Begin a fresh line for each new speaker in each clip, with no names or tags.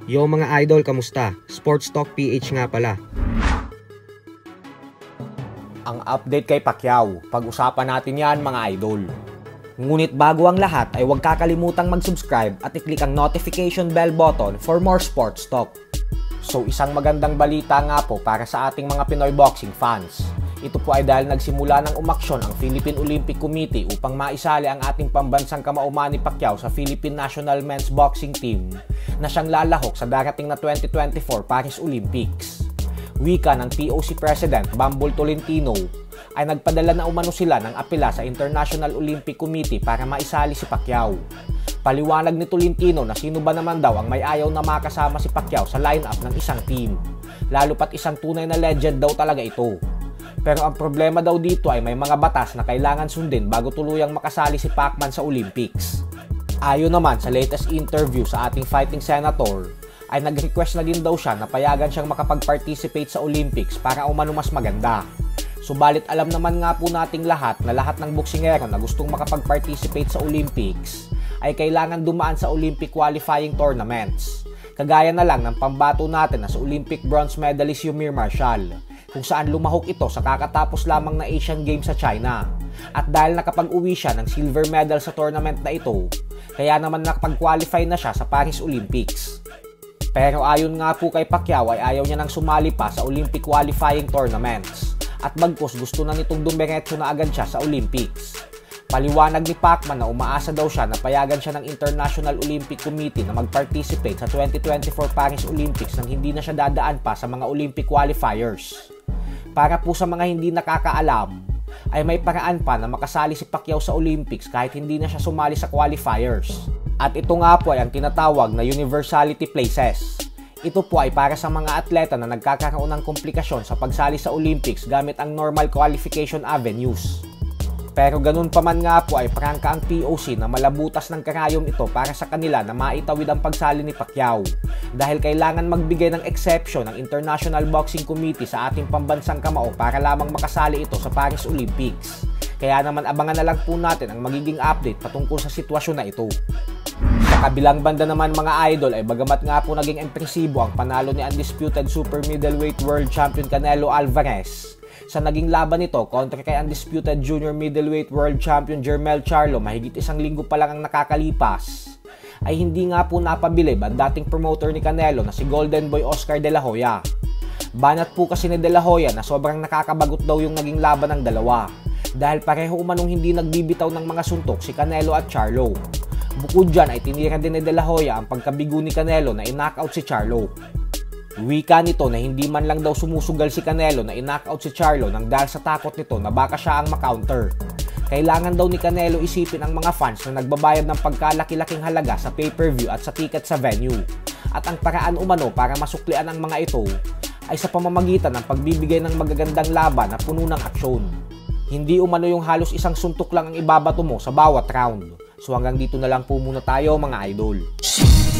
Yo mga idol, kamusta? Sports Talk PH nga pala.
Ang update kay Pacquiao, pag-usapan natin yan mga idol. Ngunit bago ang lahat ay huwag kakalimutang mag-subscribe at i-click ang notification bell button for more sports talk. So isang magandang balita nga po para sa ating mga Pinoy boxing fans. Ito po ay dahil nagsimula ng umaksyon ang Philippine Olympic Committee upang maisali ang ating pambansang kamao Manny Pacquiao sa Philippine National Men's Boxing Team na siyang lalahok sa darating na 2024 Paris Olympics. Wika ng POC President Bambol Tolentino ay nagpadala na umano sila ng apela sa International Olympic Committee para maisali si Pacquiao. Paliwanag ni Tolentino na sino ba naman daw ang may ayaw na makasama si Pacquiao sa lineup ng isang team, lalo pat isang tunay na legend daw talaga ito. Pero ang problema daw dito ay may mga batas na kailangan sundin bago tuluyang makasali si Pacman sa Olympics. Ayon naman sa latest interview sa ating fighting senator, ay nag-request na din daw siya na payagan siyang makapag-participate sa Olympics para umano mas maganda. Subalit alam naman nga po nating lahat na lahat ng boksingero na gustong makapag-participate sa Olympics ay kailangan dumaan sa Olympic qualifying tournaments. Kagaya na lang ng pambato natin na sa Olympic bronze medalist Yumir Marshall, kung saan lumahok ito sa kakatapos lamang na Asian Games sa China. At dahil nakapag-uwi siya ng silver medal sa tournament na ito, kaya naman nakapag-qualify na siya sa Paris Olympics. Pero ayon nga po kay Pacquiao ay ayaw niya nang sumali pa sa Olympic qualifying tournaments at bagkus gusto na nitong dumiretso na agad siya sa Olympics. Paliwanag ni Pacman na umaasa daw siya na payagan siya ng International Olympic Committee na mag-participate sa 2024 Paris Olympics nang hindi na siya dadaan pa sa mga Olympic qualifiers. Para po sa mga hindi nakakaalam, ay may paraan pa na makasali si Pacquiao sa Olympics kahit hindi na siya sumali sa qualifiers. At ito nga po ay ang tinatawag na universality places. Ito po ay para sa mga atleta na nagkakaroon ng komplikasyon sa pagsali sa Olympics gamit ang normal qualification avenues. Pero ganun pa man nga po ay prangka ang POC na malabutas ng karayom ito para sa kanila na maitawid ang pagsali ni Pacquiao dahil kailangan magbigay ng exception ng International Boxing Committee sa ating pambansang kamao para lamang makasali ito sa Paris Olympics. Kaya naman abangan na lang po natin ang magiging update patungkol sa sitwasyon na ito. Sa kabilang banda naman mga idol ay bagamat nga po naging impresibo ang panalo ni undisputed super middleweight world champion Canelo Alvarez sa naging laban nito kontra kay undisputed junior middleweight world champion Jermell Charlo mahigit isang linggo pa lang ang nakakalipas, ay hindi nga po napabilib ang dating promoter ni Canelo na si Golden Boy Oscar De La Hoya. Banat po kasi ni De La Hoya na sobrang nakakabagot daw yung naging laban ng dalawa dahil pareho umanong hindi nagbibitaw ng mga suntok si Canelo at Charlo. Bukod dyan ay tinira din ni De La Hoya ang pagkabigo ni Canelo na i-knockout si Charlo. Wika nito na hindi man lang daw sumusugal si Canelo na i-knockout si Charlo nang dahil sa takot nito na baka siya ang makounter. Kailangan daw ni Canelo isipin ang mga fans na nagbabayad ng pagkalaki-laking halaga sa pay-per-view at sa ticket sa venue. At ang paraan umano para masuklian ang mga ito ay sa pamamagitan ng pagbibigay ng magagandang laban na puno ng aksyon. Hindi umano yung halos isang suntok lang ang ibabato mo sa bawat round. So hanggang dito na lang po muna tayo mga idol.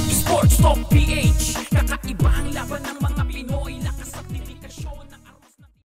Sports Talk PH, kakaiba ang laban ng mga Pinoy.